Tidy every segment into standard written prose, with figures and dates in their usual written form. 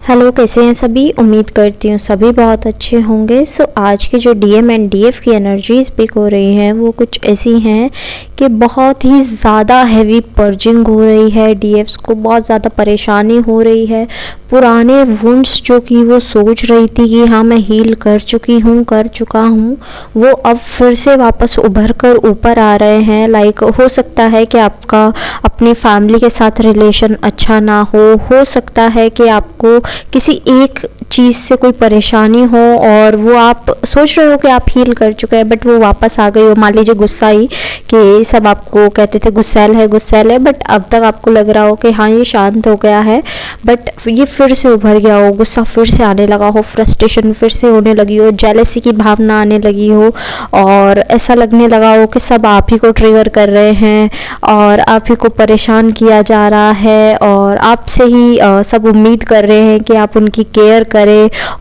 Hello, कैसे हैं सभी। उम्मीद करती हूँ सभी बहुत अच्छे होंगे। आज की जो डीएम एंड डीएफ की एनर्जीज पिक हो रही हैं वो कुछ ऐसी हैं कि बहुत ही ज़्यादा हैवी पर्जिंग हो रही है। डीएफ्स को बहुत ज़्यादा परेशानी हो रही है। पुराने वुंड्स जो कि वो सोच रही थी कि हाँ मैं हील कर चुका हूँ, वो अब फिर से वापस उभर कर ऊपर आ रहे हैं। लाइक हो सकता है कि आपका अपनी फैमिली के साथ रिलेशन अच्छा ना हो सकता है कि आपको किसी एक चीज़ से कोई परेशानी हो और वो आप सोच रहे हो कि आप हील कर चुके हैं बट वो वापस आ गई हो। मान लीजिए गुस्सा ही, कि सब आपको कहते थे गुस्सैल है, बट अब तक आपको लग रहा हो कि हाँ ये शांत हो गया है, बट ये फिर से उभर गया हो, गुस्सा फिर से आने लगा हो, फ्रस्ट्रेशन फिर से होने लगी हो, जेलसी की भावना आने लगी हो और ऐसा लगने लगा हो कि सब आप ही को ट्रिगर कर रहे हैं और आप ही को परेशान किया जा रहा है और आपसे ही सब उम्मीद कर रहे हैं कि आप उनकी केयर करें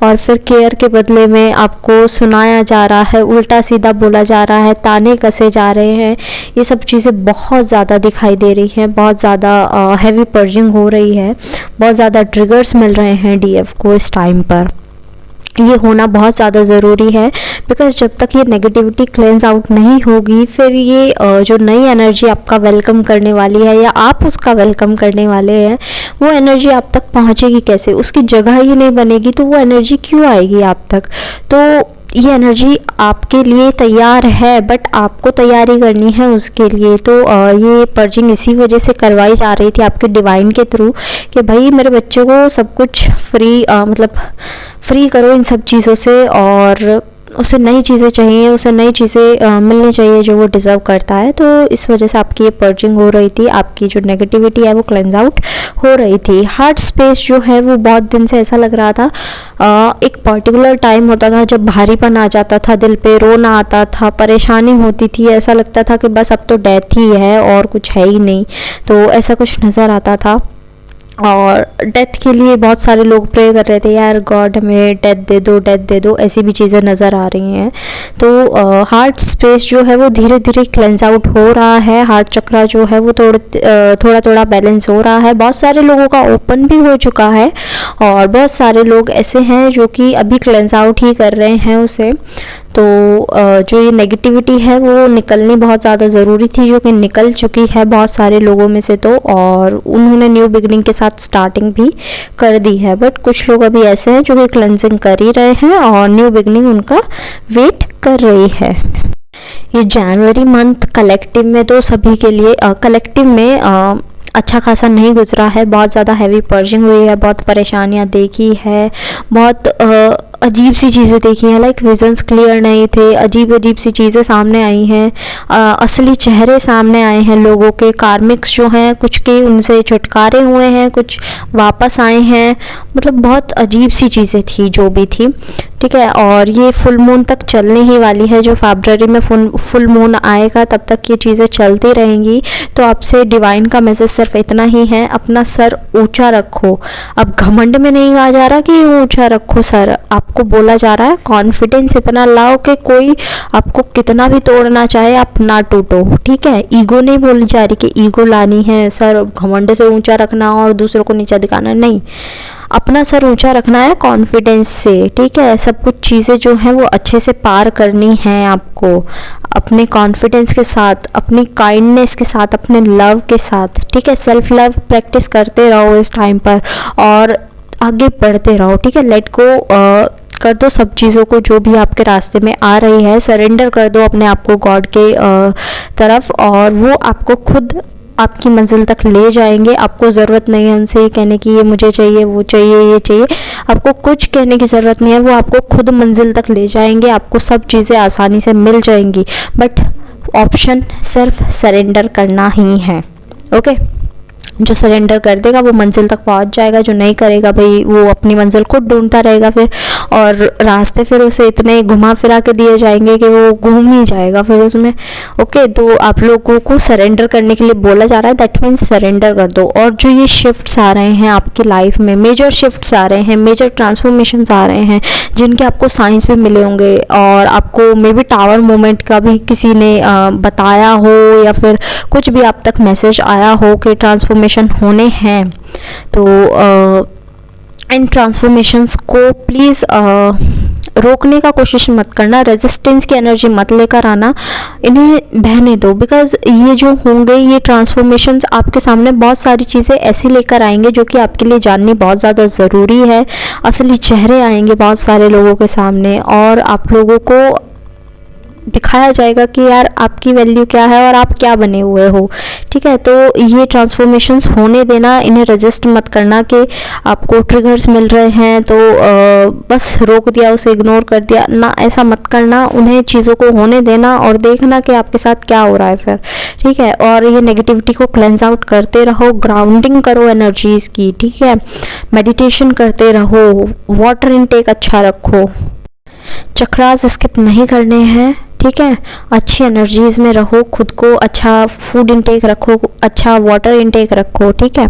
और फिर केयर के बदले में आपको सुनाया जा रहा है, उल्टा सीधा बोला जा रहा है, ताने कसे जा रहे हैं। ये सब चीज़ें बहुत ज़्यादा दिखाई दे रही हैं, बहुत ज़्यादा हैवी पर्जिंग हो रही है, बहुत ज़्यादा ट्रिगर्स मिल रहे हैं डीएफ को इस टाइम पर। ये होना बहुत ज़्यादा ज़रूरी है बिकॉज जब तक ये नेगेटिविटी क्लेंस आउट नहीं होगी फिर ये जो नई एनर्जी आपका वेलकम करने वाली है या आप उसका वेलकम करने वाले हैं, वो एनर्जी आप तक पहुंचेगी कैसे, उसकी जगह ही नहीं बनेगी तो वो एनर्जी क्यों आएगी आप तक। तो ये एनर्जी आपके लिए तैयार है बट आपको तैयारी करनी है उसके लिए। तो ये पर्जिंग इसी वजह से करवाई जा रही थी आपके डिवाइन के थ्रू कि भाई मेरे बच्चों को सब कुछ फ्री करो इन सब चीज़ों से और उसे नई चीज़ें चाहिए, उसे नई चीज़ें मिलनी चाहिए जो वो डिज़र्व करता है। तो इस वजह से आपकी ये पर्जिंग हो रही थी, आपकी जो नेगेटिविटी है वो क्लेंज आउट हो रही थी। हार्ट स्पेस जो है वो बहुत दिन से ऐसा लग रहा था, एक पर्टिकुलर टाइम होता था जब भारीपन आ जाता था दिल पे, रोना आता था, परेशानी होती थी, ऐसा लगता था कि बस अब तो डेथ ही है और कुछ है ही नहीं, तो ऐसा कुछ नज़र आता था। और डेथ के लिए बहुत सारे लोग प्रे कर रहे थे, यार गॉड हमें डेथ दे दो, ऐसी भी चीज़ें नज़र आ रही हैं। तो हार्ट स्पेस जो है वो धीरे धीरे क्लेंस आउट हो रहा है, हार्ट चक्रा जो है वो थोड़ा बैलेंस हो रहा है। बहुत सारे लोगों का ओपन भी हो चुका है और बहुत सारे लोग ऐसे हैं जो कि अभी क्लेंस आउट ही कर रहे हैं उसे। तो जो ये नेगेटिविटी है वो निकलनी बहुत ज़्यादा ज़रूरी थी, जो कि निकल चुकी है बहुत सारे लोगों में से। तो और उन्होंने न्यू बिगनिंग के साथ स्टार्टिंग भी कर दी है, बट कुछ लोग अभी ऐसे हैं जो कि क्लेंजिंग कर ही रहे हैं और न्यू बिगनिंग उनका वेट कर रही है। ये जनवरी मंथ कलेक्टिव में तो सभी के लिए कलेक्टिव में अच्छा खासा नहीं गुजरा है, बहुत ज़्यादा हैवी पर्जिंग हुई है, बहुत परेशानियां देखी है, बहुत अजीब सी चीज़ें देखी हैं, लाइक विजन्स क्लियर नहीं थे, अजीब सी चीज़ें सामने आई हैं, असली चेहरे सामने आए हैं लोगों के, कार्मिक्स जो हैं कुछ के उनसे छुटकारे हुए हैं, कुछ वापस आए हैं, मतलब बहुत अजीब सी चीज़ें थी जो भी थी, ठीक है। और ये फुल मून तक चलने ही वाली है, जो फरवरी में फुल मून आएगा तब तक ये चीज़ें चलती रहेंगी। तो आपसे डिवाइन का मैसेज सिर्फ इतना ही है, अपना सर ऊंचा रखो। अब घमंड में नहीं कहा जा रहा कि ऊंचा रखो सर, आपको बोला जा रहा है कॉन्फिडेंस इतना लाओ कि कोई आपको कितना भी तोड़ना चाहे आप ना टूटो, ठीक है। ईगो नहीं बोली जा रही कि ईगो लानी है, सर घमंड से ऊंचा रखना और दूसरों को नीचा दिखाना, नहीं, अपना सर ऊंचा रखना है कॉन्फिडेंस से, ठीक है। सब कुछ चीज़ें जो हैं वो अच्छे से पार करनी है आपको, अपने कॉन्फिडेंस के साथ, अपनी काइंडनेस के साथ, अपने लव के साथ, ठीक है। सेल्फ लव प्रैक्टिस करते रहो इस टाइम पर और आगे बढ़ते रहो, ठीक है। लेट गो कर दो सब चीज़ों को जो भी आपके रास्ते में आ रही है, सरेंडर कर दो अपने आप को गॉड के तरफ और वो आपको खुद आपकी मंजिल तक ले जाएंगे। आपको ज़रूरत नहीं है उनसे कहने की ये मुझे चाहिए, वो चाहिए, ये चाहिए, आपको कुछ कहने की ज़रूरत नहीं है, वो आपको खुद मंजिल तक ले जाएंगे, आपको सब चीज़ें आसानी से मिल जाएंगी, बट ऑप्शन सिर्फ सरेंडर करना ही है, ओके। जो सरेंडर कर देगा वो मंजिल तक पहुंच जाएगा, जो नहीं करेगा भाई वो अपनी मंजिल खुद ढूंढता रहेगा फिर, और रास्ते फिर उसे इतने घुमा फिरा के दिए जाएंगे कि वो घूम ही जाएगा फिर उसमें, ओके। तो आप लोगों को सरेंडर करने के लिए बोला जा रहा है, दैट मीन्स सरेंडर कर दो। और जो ये शिफ्ट्स आ रहे हैं आपकी लाइफ में, मेजर शिफ्ट्स आ रहे हैं, मेजर ट्रांसफॉर्मेशंस आ रहे हैं, जिनके आपको साइंस भी मिले होंगे और आपको मे बी टावर मोमेंट का भी किसी ने बताया हो या फिर कुछ भी आप तक मैसेज आया हो कि ट्रांसफॉर्मेशन होने हैं। तो इन ट्रांसफॉर्मेशंस को प्लीज़ रोकने का कोशिश मत करना, रेजिस्टेंस की एनर्जी मत लेकर आना, इन्हें बहने दो। बिकॉज ये जो होंगे ये ट्रांसफॉर्मेशंस आपके सामने बहुत सारी चीज़ें ऐसी लेकर आएंगे जो कि आपके लिए जाननी बहुत ज़्यादा ज़रूरी है। असली चेहरे आएंगे बहुत सारे लोगों के सामने और आप लोगों को दिखाया जाएगा कि यार आपकी वैल्यू क्या है और आप क्या बने हुए हो। ठीक है, तो ये ट्रांसफॉर्मेशंस होने देना, इन्हें रेजिस्ट मत करना कि आपको ट्रिगर्स मिल रहे हैं तो बस रोक दिया, उसे इग्नोर कर दिया ना, ऐसा मत करना। उन्हें चीज़ों को होने देना और देखना कि आपके साथ क्या हो रहा है फिर। ठीक है, और ये नेगेटिविटी को क्लेंस आउट करते रहो, ग्राउंडिंग करो एनर्जीज़ की। ठीक है, मेडिटेशन करते रहो, वाटर इनटेक अच्छा रखो, चक्रास स्किप नहीं करने हैं। ठीक है, अच्छी एनर्जीज़ में रहो, खुद को अच्छा फूड इंटेक रखो, अच्छा वाटर इंटेक रखो। ठीक है,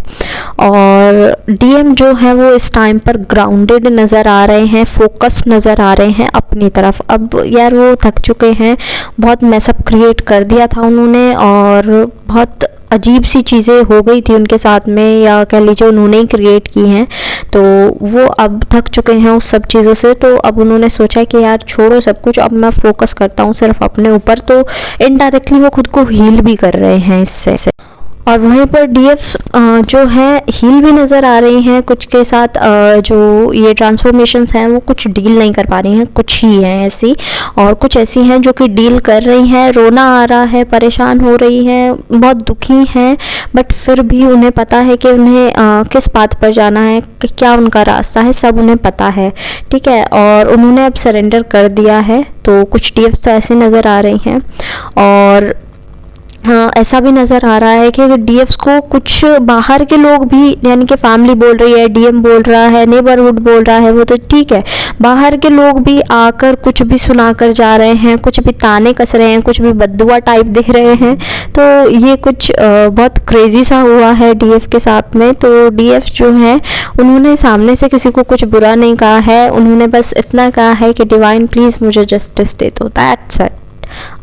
और डीएम जो है वो इस टाइम पर ग्राउंडेड नज़र आ रहे हैं, फोकस नज़र आ रहे हैं अपनी तरफ। अब यार वो थक चुके हैं, बहुत मैसअप क्रिएट कर दिया था उन्होंने और बहुत अजीब सी चीज़ें हो गई थी उनके साथ में, या कह लीजिए उन्होंने ही क्रिएट की हैं। तो वो अब थक चुके हैं उस सब चीज़ों से, तो अब उन्होंने सोचा कि यार छोड़ो सब कुछ, अब मैं फोकस करता हूँ सिर्फ अपने ऊपर। तो इनडायरेक्टली वो खुद को हील भी कर रहे हैं इससे। और वहीं पर डीएफ जो है हील भी नज़र आ रही हैं कुछ के साथ। जो ये ट्रांसफॉर्मेशंस हैं वो कुछ डील नहीं कर पा रही हैं, कुछ ही हैं ऐसी, और कुछ ऐसी हैं जो कि डील कर रही हैं। रोना आ रहा है, परेशान हो रही हैं, बहुत दुखी हैं, बट फिर भी उन्हें पता है कि उन्हें किस पाथ पर जाना है, कि क्या उनका रास्ता है, सब उन्हें पता है। ठीक है, और उन्होंने अब सरेंडर कर दिया है। तो कुछ डीएफ्स तो ऐसे नज़र आ रही हैं और हाँ, ऐसा भी नज़र आ रहा है कि डीएफ्स को कुछ बाहर के लोग भी, यानी कि फैमिली बोल रही है, डीएम बोल रहा है, नेबरहुड बोल रहा है, वो तो ठीक है, बाहर के लोग भी आकर कुछ भी सुना कर जा रहे हैं, कुछ भी ताने कस रहे हैं, कुछ भी बद्दुआ टाइप दिख रहे हैं। तो ये कुछ बहुत क्रेजी सा हुआ है डीएफ के साथ में। तो डीएफ जो है उन्होंने सामने से किसी को कुछ बुरा नहीं कहा है, उन्होंने बस इतना कहा है कि डिवाइन प्लीज़ मुझे जस्टिस दे दो, दैट्स इट।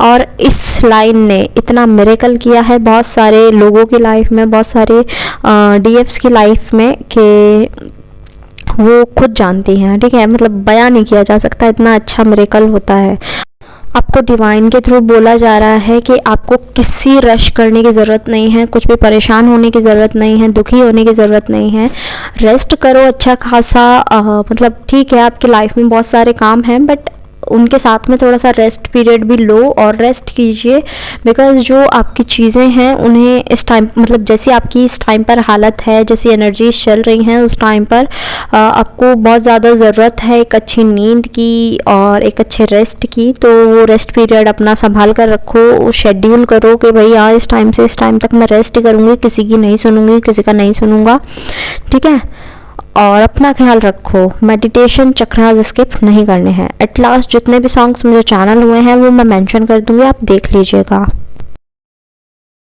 और इस लाइन ने इतना मिरेकल किया है बहुत सारे लोगों की लाइफ में, बहुत सारे डीएफ्स की लाइफ में, कि वो खुद जानती हैं। ठीक है, मतलब बयां नहीं किया जा सकता, इतना अच्छा मिरेकल होता है। आपको डिवाइन के थ्रू बोला जा रहा है कि आपको किसी रश करने की ज़रूरत नहीं है, कुछ भी परेशान होने की ज़रूरत नहीं है, दुखी होने की ज़रूरत नहीं है। रेस्ट करो अच्छा खासा, मतलब ठीक है आपकी लाइफ में बहुत सारे काम हैं, बट उनके साथ में थोड़ा सा रेस्ट पीरियड भी लो और रेस्ट कीजिए। बिकॉज जो आपकी चीज़ें हैं उन्हें इस टाइम, मतलब जैसी आपकी इस टाइम पर हालत है, जैसी एनर्जीज चल रही हैं, उस टाइम पर आपको बहुत ज़्यादा ज़रूरत है एक अच्छी नींद की और एक अच्छे रेस्ट की। तो वो रेस्ट पीरियड अपना संभाल कर रखो, शेड्यूल करो कि भाई हाँ इस टाइम से इस टाइम तक मैं रेस्ट ही करूँगी, किसी की नहीं सुनूंगी, किसी का नहीं सुनूंगा। ठीक है, और अपना ख्याल रखो। मेडिटेशन चक्रास स्किप नहीं करने हैं। एट लास्ट जितने भी सॉन्ग्स मुझे चैनल हुए हैं वो मैं मेंशन कर दूंगी, आप देख लीजिएगा।